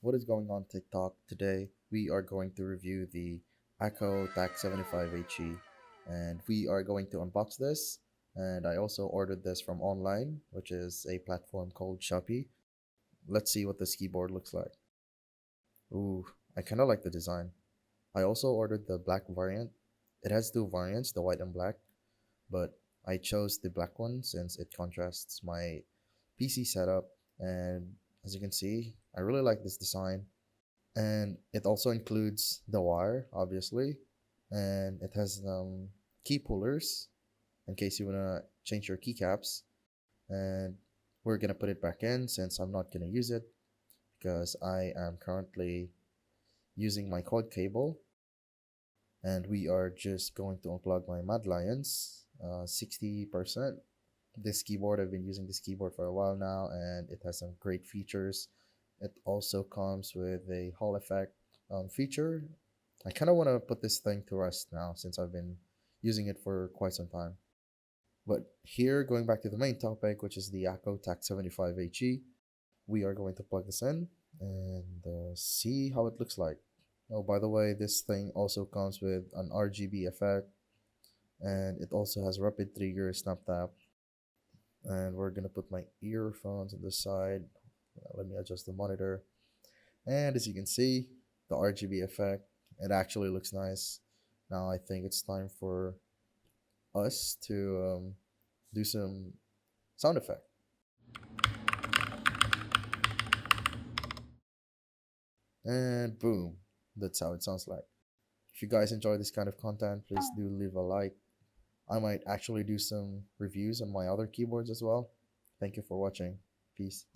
What is going on TikTok? Today we are going to review the akko tac75 and we are going to unbox this. And I also ordered this from online, which is a platform called Shopee. Let's see what this keyboard looks like. Ooh, I kind of like the design. I also ordered the black variant. It has two variants, the white and black, but I chose the black one since it contrasts my PC setup. And as you can see, I really like this design. And it also includes the wire, obviously, and it has key pullers in case you want to change your keycaps. And we're gonna put it back in since I'm not gonna use it because I am currently using my quad cable, and we are just going to unplug my Mad Lions 60%. This keyboard, I've been using this keyboard for a while now, and it has some great features. It also comes with a Hall effect feature. I kind of want to put this thing to rest now since I've been using it for quite some time. But here, going back to the main topic, which is the akko tac75 we are going to plug this in and see how it looks like. Oh, by the way, this thing also comes with an RGB effect, and it also has rapid trigger snap tap. And we're gonna put my earphones on the side. Let me adjust the monitor. And as you can see, the RGB effect, it actually looks nice. Now I think it's time for us to do some sound effect. And boom, that's how it sounds like. If you guys enjoy this kind of content, please do leave a like. I might actually do some reviews on my other keyboards as well. Thank you for watching. Peace.